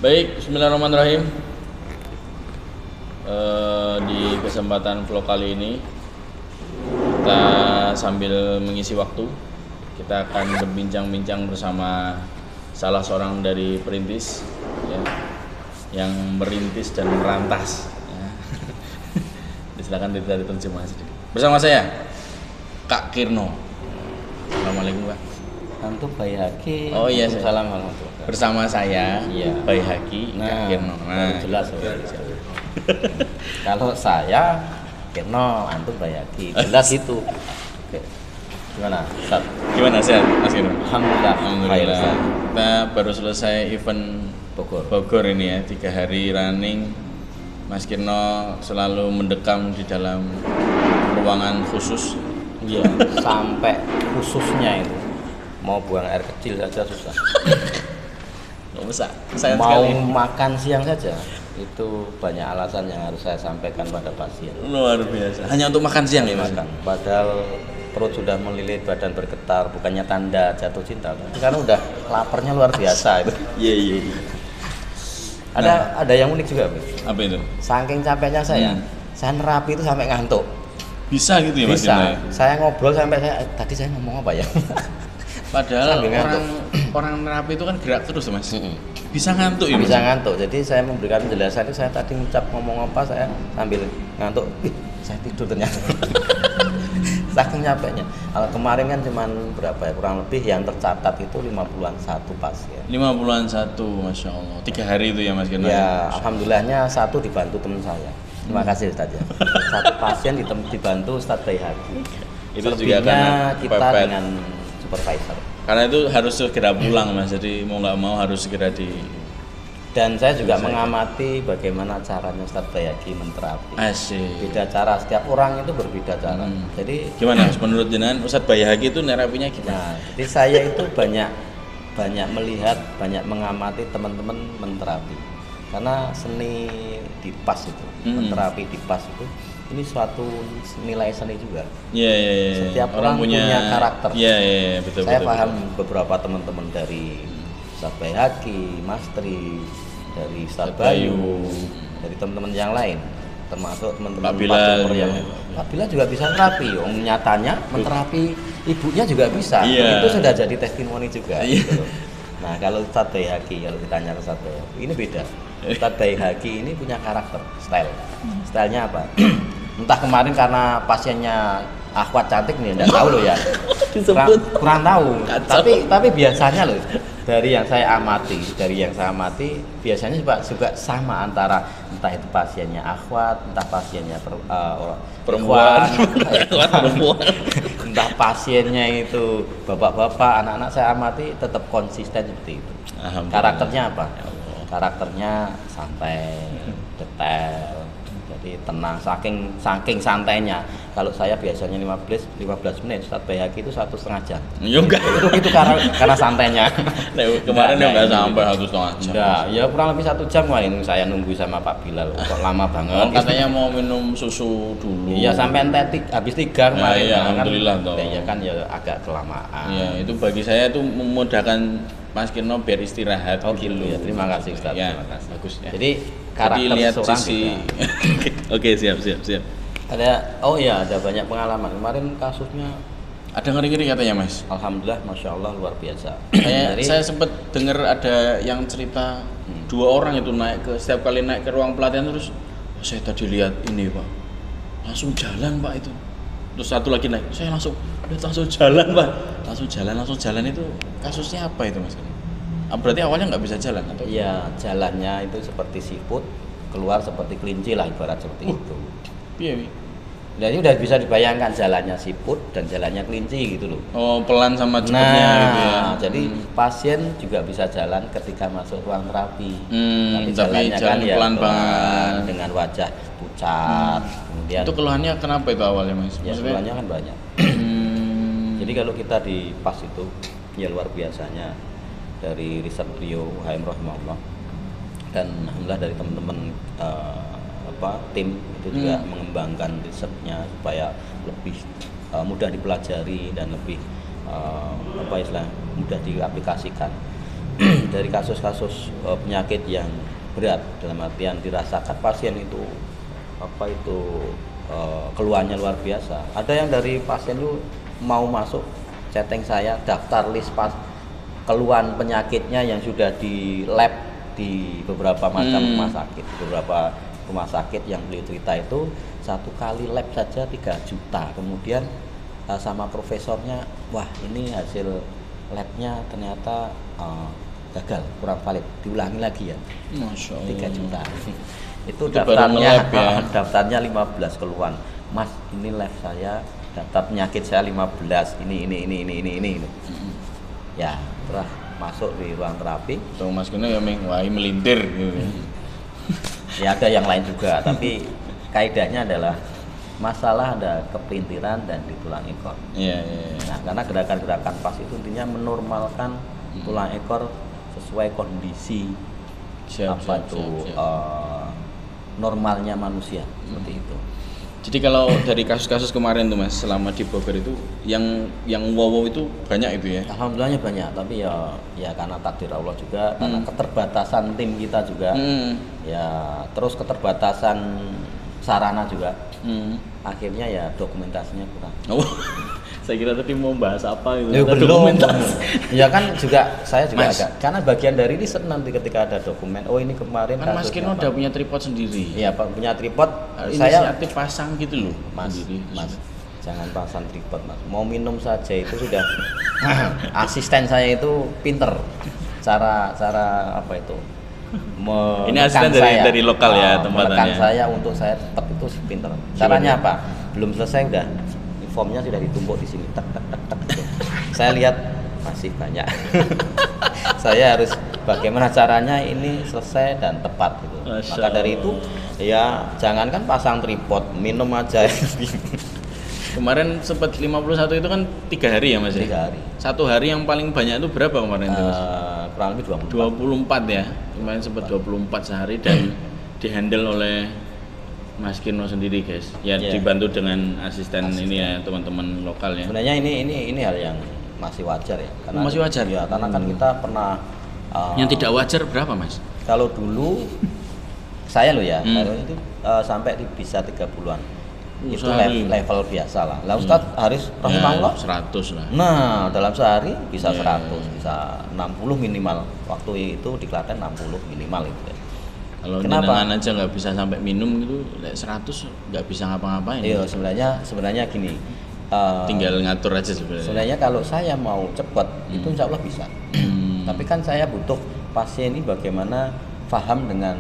Baik, bismillahirrahmanirrahim. Di kesempatan vlog kali ini kita sambil mengisi waktu, kita akan berbincang-bincang bersama salah seorang dari perintis ya, yang merintis dan merantas ya. Silakan dari terjemah sedikit. Bersama saya Kak Kirno. Assalamualaikum Pak. Untuk Baihaqi. Oh iya, salam warahmatullahi. Bersama saya Iya. Baihaqi, Kak Kirno. Nah, jelas kalau saya Kirno, antum Baihaqi. Jelas itu. Oke. Gimana? Ustaz? Gimana sehat Mas Kirno? Alhamdulillah. Alhamdulillah. Baik, Kita baru selesai event Bogor ini ya, 3 hari running. Mas Kirno selalu mendekam di dalam ruangan khusus. Iya, sampai khususnya itu mau buang air kecil saja susah. Nggak bisa. Sayang Mau sekali. makan siang saja itu banyak alasan yang harus saya sampaikan pada pasien. Luar biasa. Hanya untuk makan siang ya Mas? Makan. Padahal perut sudah melilit, badan bergetar, bukannya tanda jatuh cinta. Karena udah laparnya luar biasa itu. Iya iya. Ada yang unik juga, Bro. Apa itu? Saking capeknya saya nerapi itu sampai ngantuk. Bisa gitu ya Mas Bisa. Kirno ya? Saya ngobrol sampai tadi saya ngomong apa ya? Padahal Sambil ngantuk. orang nerapi itu kan gerak terus Mas. Bisa ngantuk ya Mas? Bisa ngantuk. Jadi saya memberikan penjelasan itu, saya tadi ngucap ngomong apa, saya sambil ngantuk. Saya tidur ternyata. Saking capeknya. Kalau kemarin kan cuman berapa ya? Kurang lebih yang tercatat itu 51 pasien. 51, Masya Allah. 3 hari itu ya Mas Kirno? Ya, alhamdulillahnya satu dibantu teman saya. Terima kasih Ustaz ya. Satu pasien dibantu Ustaz Baihaqi. Itu juga Selebihnya karena kita kepepet. dengan supervisor. Karena itu harus segera pulang Mas, jadi mau nggak mau harus segera di. Dan saya juga mengamati bagaimana caranya Ustaz Baihaqi menterapi. Asik. Beda cara, setiap orang itu berbeda cara. Jadi Gimana Mas, menurut jenengan Ustadz Baihaqi itu nerapinya gimana? nah, jadi saya itu banyak melihat, banyak mengamati teman-teman menterapi. Karena seni di PAS itu, menterapi di PAS itu, ini suatu nilai seni juga. Iya iya iya. Setiap orang punya karakter. Iya iya betul Saya betul. paham betul. beberapa teman-teman dari Ustaz Baihaqi, Mas Tri, dari Ustaz Ustaz Bayu, Bayu, dari teman-teman yang lain, termasuk teman-teman Pak Bilal. yang Pak Bilal juga bisa terapi. Nyatanya menterapi ibunya juga bisa. Iya. Itu sudah jadi testimoni juga. Iya. Gitu. Nah, kalau Ustaz Baihaqi, kalau ditanya ke Ustaz Baihaqi, ini beda. Ustaz Baihaqi ini punya karakter, style. Stylenya apa? Entah kemarin karena pasiennya akhwat cantik nih, enggak tahu loh ya. Kurang tahu. Tapi biasanya loh, dari yang saya amati, biasanya juga sama antara entah itu pasiennya akhwat, entah pasiennya Perempuan. entah pasiennya itu bapak-bapak, anak-anak, saya amati tetap konsisten seperti itu. Alhamdulillah. Karakternya apa? Ya Allah. Karakternya santai, detail, jadi tenang, saking santainya. Kalau saya biasanya 15 menit, Ustaz Baihaqi itu 1,5 jam. Ya enggak. Itu karena santainya. Nah, kemarin ya enggak ini. sampai 1,5 jam. Enggak, ya kurang lebih 1 jam lah ini saya nunggu sama Pak Bilal. Kok lama banget. Oh, katanya mau minum susu dulu. Iya, sampai habis 3 kemarin. iya, Nah, alhamdulillah toh. Iya kan ya agak kelamaan. Iya, itu bagi saya itu memudahkan Mas Kirno biar istirahat. Oh gitu ya. Terima kasih Ustaz. Ya, Terima kasih. bagus ya. Jadi karakter lihat seorang sisi. beda. Oke, siap. Ada banyak pengalaman. Kemarin kasusnya Ada ngeri-ngeri katanya Mas. alhamdulillah, masya Allah, luar biasa. Saya sempat dengar ada yang cerita 2 orang itu setiap kali naik ke ruang pelatihan terus, "Oh, saya tadi lihat ini Pak, langsung jalan Pak itu." Terus satu lagi naik, saya langsung jalan Pak, langsung jalan itu kasusnya apa itu Mas? Berarti awalnya nggak bisa jalan atau? Iya, jalannya itu seperti siput, keluar seperti kelinci lah, ibarat seperti itu. Iya. Jadi udah bisa dibayangkan jalannya siput dan jalannya kelinci gitu loh. Oh, pelan sama cepatnya gitu ya. Jadi pasien juga bisa jalan ketika masuk ruang terapi. Tapi jalannya jalan pelan banget. dengan wajah pucat. Kemudian Itu keluhannya kenapa itu awalnya Mas? ya keluhannya kan banyak. Jadi kalau kita di PAS itu ya luar biasanya dari riset beliau HM rahimahullah dan alhamdulillah dari teman-teman tim itu juga mengembangkan risetnya supaya lebih mudah dipelajari dan lebih mudah diaplikasikan. dari kasus-kasus penyakit yang berat, dalam artian dirasakan pasien itu keluhannya luar biasa. Ada yang dari pasien itu mau masuk chatting saya, daftar list keluhan penyakitnya yang sudah di lab di beberapa macam rumah sakit. Di beberapa rumah sakit yang beliau cerita itu satu kali lab saja 3 juta. Kemudian sama profesornya, wah ini hasil labnya ternyata gagal, kurang valid, diulangi lagi ya. Masya Allah. 3 juta. Itu Itu baru daftarnya nge-lab ya? daftarnya 15 keluhan. Mas, ini lab saya, daftar penyakit saya 15, ini. Ya, terus masuk di ruang terapi. Tuh Mas Kino ya wah melintir gitu. Ya ada yang lain juga, tapi kaidahnya adalah masalah ada kepelintiran dan di tulang ekor. Iya. Nah, karena gerakan-gerakan pas itu intinya menormalkan tulang ekor sesuai kondisi Siap. normalnya manusia seperti itu. Jadi kalau dari kasus-kasus kemarin tuh Mas, selama di Bogor itu yang wow itu banyak itu ya? Alhamdulillahnya banyak, tapi ya karena takdir Allah juga, karena keterbatasan tim kita juga, ya terus keterbatasan sarana juga, akhirnya ya dokumentasinya kurang. Oh, saya kira tadi mau bahas apa itu. Ya, Ada belum. dokumentasi. Ya kan saya juga Mas. agak, karena bagian dari riset nanti ketika ada dokumen, oh ini kemarin Kan Mas kasusnya Kino udah punya tripod sendiri. Iya, Pak, punya tripod. Saya Inisiatif pasang gitu loh. Mas, sendiri. Mas, jangan pasang tripod, Mas. Mau minum saja itu sudah asisten saya itu pinter. Cara apa itu? Ini asisten dari lokal ya menekan tempatannya. saya untuk saya tetap itu pinter. Caranya apa? Belum selesai udah formnya sudah ditumpuk di sini. Tak, gitu. Saya lihat masih banyak. Saya harus bagaimana caranya ini selesai dan tepat gitu. Masya Maka dari itu ya jangankan pasang tripod, minum aja. Kemarin sempat 51 itu kan 3 hari ya Mas ya? 3 hari. Satu hari yang paling banyak itu berapa kemarin itu Mas? Kurang lebih 24 ya. Kemarin sempat 24 sehari dan dihandle oleh Mas Kino sendiri guys. Ya Iya. dibantu dengan asisten ini ya teman-teman lokal ya. Sebenarnya ini hal yang masih wajar ya. Karena, Masih wajar? Ya, karena kan kita pernah Yang tidak wajar berapa Mas? kalau dulu saya loh ya, kalau itu sampai bisa 30-an. Itu Sehari. level biasa lah. Lah Ustadz Haris rahimahullah. 100 lah. Nah, dalam sehari bisa Iya. 100, bisa 60 minimal. Waktu itu di Klaten 60 minimal itu ya. Kalau Kenapa? jenengan aja nggak bisa sampai minum gitu, 100 nggak bisa ngapa-ngapain. Iya, sebenarnya gini. Tinggal ngatur aja sebenarnya. Sebenarnya kalau saya mau cepat itu insya Allah bisa. Tapi kan saya butuh pasien ini bagaimana paham dengan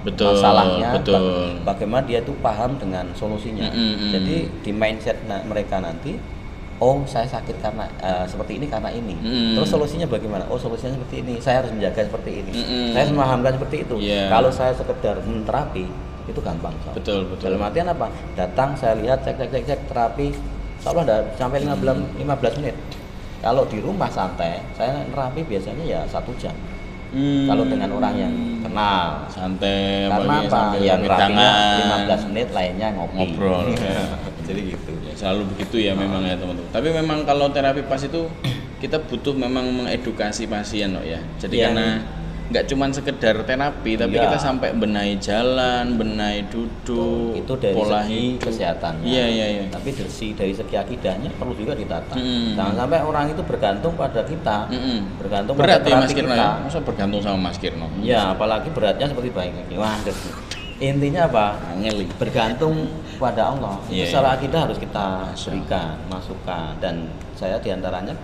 Betul, masalahnya, betul. bagaimana dia tuh paham dengan solusinya. Jadi di mindset mereka nanti, oh saya sakit karena seperti ini karena ini. Terus solusinya bagaimana? Oh solusinya seperti ini. Saya harus menjaga seperti ini. Saya harus memahamkan seperti itu. Yeah. Kalau saya sekedar terapi itu gampang. Betul. Dalam artian apa? Datang saya lihat cek terapi, insya Allah udah sampai 15 menit. Kalau di rumah santai, saya terapi biasanya ya 1 jam. Kalau dengan orang yang kenal, Santai. karena apalagi apa? sambil Yang terapinya tangan, 15 menit, lainnya ngobrol. Jadi gitu. Ya, selalu begitu ya memang ya teman-teman. Tapi memang kalau terapi pas itu kita butuh memang mengedukasi pasien loh ya. Jadi Iya. karena nggak cuma sekedar terapi, tapi Iya. kita sampai benahi jalan, benahi duduk, Itu dari pola segi hidup. kesehatannya. Iya. Tapi dari segi akidahnya perlu juga ditata. Jangan sampai orang itu bergantung pada kita, bergantung Berat pada ya Mas terapi Kirno kita. ya? Masa bergantung sama Mas Kirno? Ya, apalagi beratnya seperti bayi kaki. Wah, intinya apa? Angel. Bergantung pada Allah. Iya, Itu secara akidah harus kita berikan masukan, dan saya diantaranya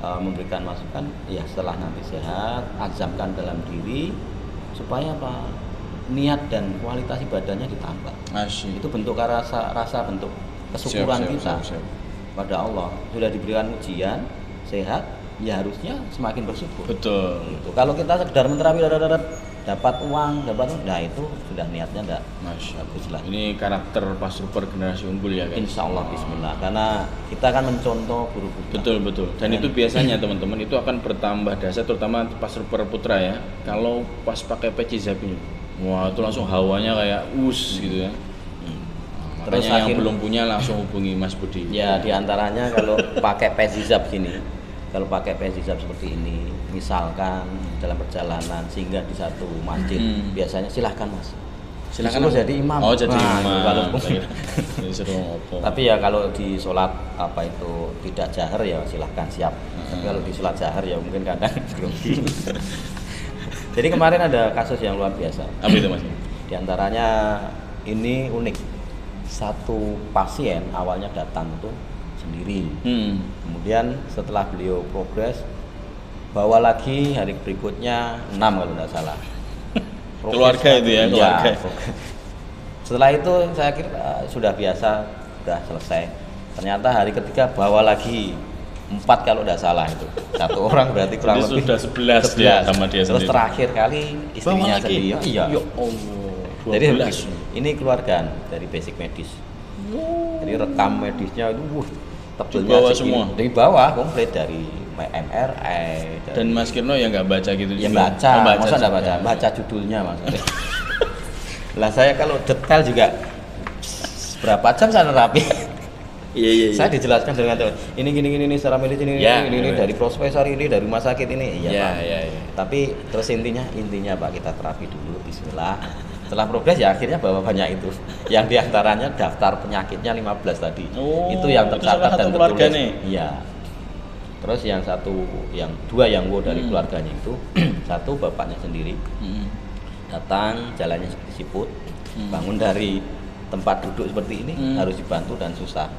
memberikan masukan ya setelah nanti sehat, azamkan dalam diri supaya apa? Niat dan kualitas ibadahnya ditambah. Asyik. Itu bentuk rasa bentuk kesyukuran kita Siap. pada Allah. Sudah diberikan ujian, sehat, ya harusnya semakin bersyukur. Betul. Gitu. Kalau kita sekedar menterapi dapat uang, nah itu sudah niatnya enggak Masya bagus lah. Ini karakter pas super generasi unggul ya guys. Insya Allah Bismillah, karena kita kan mencontoh guru kita. Betul. Dan itu biasanya teman-teman itu akan bertambah dahsyat, terutama pas super putra ya. Kalau pas pakai peci zap ini, wah itu langsung hawanya kayak gitu ya. Terus Makanya yang akhir- belum punya langsung hubungi Mas Budi. Ya diantaranya kalau pakai pezizab gini, kalau pakai pezizab seperti ini, misalkan dalam perjalanan singgah di satu masjid, biasanya silahkan mas. Silakan Disuruh jadi imam. Oh, jadi Nah, imam. kalau Disuruh ngopo. tapi ya kalau di sholat apa itu tidak jahar ya silahkan siap. Tapi kalau di sholat jahar ya mungkin kadang grogi. Jadi kemarin ada kasus yang luar biasa. Apa itu mas? Di antaranya ini unik. Satu pasien awalnya datang tuh sendiri. Kemudian setelah beliau progres, bawa lagi hari berikutnya 6 kalau tidak salah. Keluarga itu ya, keluarga. Setelah itu saya kira sudah biasa, sudah selesai. Ternyata hari ketiga bawa lagi 4 kalau tidak salah itu. Satu orang berarti kurang Jadi lebih sudah 11 dia sama dia Terus sendiri. terakhir kali istrinya sendiri. Iya. Ya Allah. Jadi 12. ini keluarga dari basic medis. Jadi rekam medisnya itu tebelnya Di bawah segini. semua? Dari bawah komplit dari MRI dari, Dan Mas Kirno ya nggak baca gitu ya juga? baca, Oh, masa enggak juga. baca? Baca judulnya maksudnya. Lah saya kalau detail juga berapa jam saya terapi. Iya. Saya dijelaskan dengan ini gini secara medis ini Ya, ini ya. dari prospesor ini dari rumah sakit ini. Iya, Pak. Iya. Tapi terus intinya Pak kita terapi dulu bismillah. Setelah progres ya akhirnya bawa banyak itu. Yang diantaranya daftar penyakitnya 15 tadi. Oh, itu yang itu salah tercatat dan satu keluarga tertulis. nih? Iya. Terus yang dua yang dari keluarganya itu, satu bapaknya sendiri datang jalannya seperti siput, bangun dari tempat duduk seperti ini harus dibantu dan susah.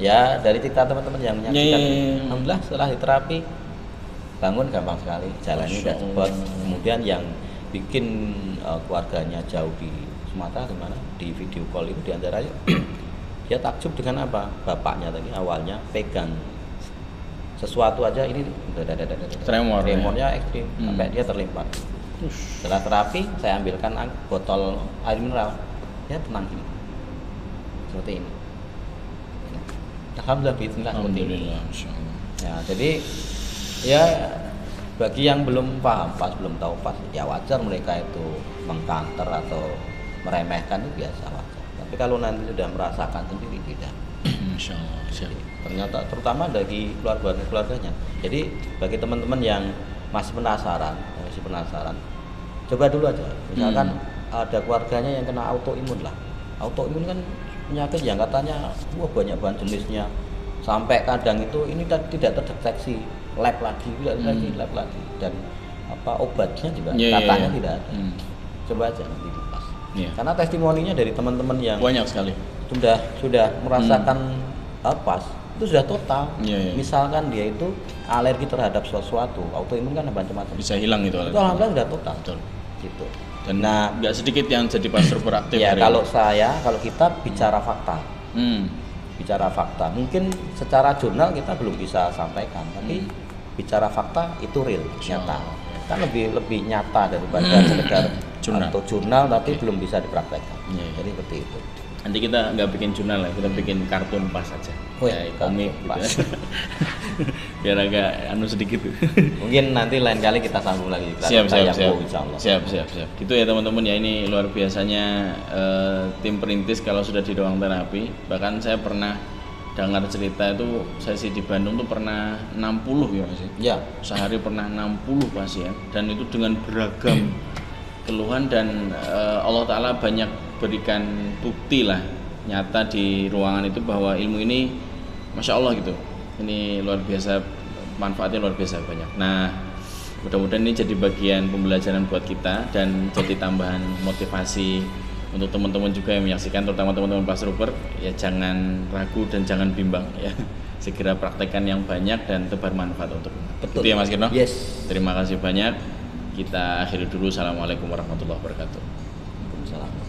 Ya dari cerita teman-teman yang menyaksikan, alhamdulillah setelah diterapi bangun gampang sekali, jalannya udah cepat. Kemudian yang bikin keluarganya jauh di Sumatera kemana di video call itu diantaranya dia takjub dengan apa, bapaknya tadi awalnya pegang sesuatu aja ini tremornya ekstrim sampai dia terlempar. Setelah terapi saya ambilkan botol air mineral, ya tenang gini seperti ini. Alhamdulillah bismillah seperti ini. Ya jadi ya bagi yang belum paham pas belum tahu pas ya wajar mereka itu mengkanter atau meremehkan itu biasa wajar. Tapi kalau nanti sudah merasakan sendiri tidak. Masya Allah. Ternyata terutama bagi keluarganya. Jadi bagi teman-teman yang masih penasaran, coba dulu aja. Misalkan ada keluarganya yang kena autoimun lah. Autoimun kan penyakit yang katanya banyak banget jenisnya. Sampai kadang itu ini tidak terdeteksi lab lagi dan obatnya juga katanya tidak ada. Coba aja nanti dipas. Karena testimoninya dari teman-teman yang banyak sekali sudah merasakan pas itu sudah total. Misalkan dia itu alergi terhadap sesuatu, autoimun kan macam-macam. Bisa hilang itu alergi. Itu alhamdulillah sudah total. Betul. Gitu. Dan nggak sedikit yang jadi pastor aktif. Ya kalau kita bicara fakta. Bicara fakta. Mungkin secara jurnal kita belum bisa sampaikan, tapi bicara fakta itu real, nyata. Kan lebih nyata daripada sekedar atau jurnal tapi belum bisa dipraktekkan. Jadi seperti itu. Nanti kita nggak bikin jurnal ya, kita bikin kartun pas aja. Komik gitu. Biar agak sedikit. Mungkin nanti lain kali kita sambung lagi. Siap. Gitu ya teman-teman ya, ini luar biasanya tim perintis kalau sudah di ruang terapi. Bahkan saya pernah dengar cerita itu sesi di Bandung tuh pernah 60 ya Mas. Ya. Sehari pernah 60 pasien dan itu dengan beragam keluhan dan Allah Ta'ala banyak berikan bukti lah nyata di ruangan itu bahwa ilmu ini Masya Allah gitu, ini luar biasa, manfaatnya luar biasa banyak. Nah mudah-mudahan ini jadi bagian pembelajaran buat kita dan jadi tambahan motivasi untuk teman-teman juga yang menyaksikan, terutama teman-teman Pastor Rupert, ya jangan ragu dan jangan bimbang ya, segera praktekkan yang banyak dan tebar manfaat untuk Betul. Gitu ya Mas Kirno. Yes. Terima kasih banyak. Kita akhiri dulu. Assalamualaikum warahmatullahi wabarakatuh. Waalaikumsalam.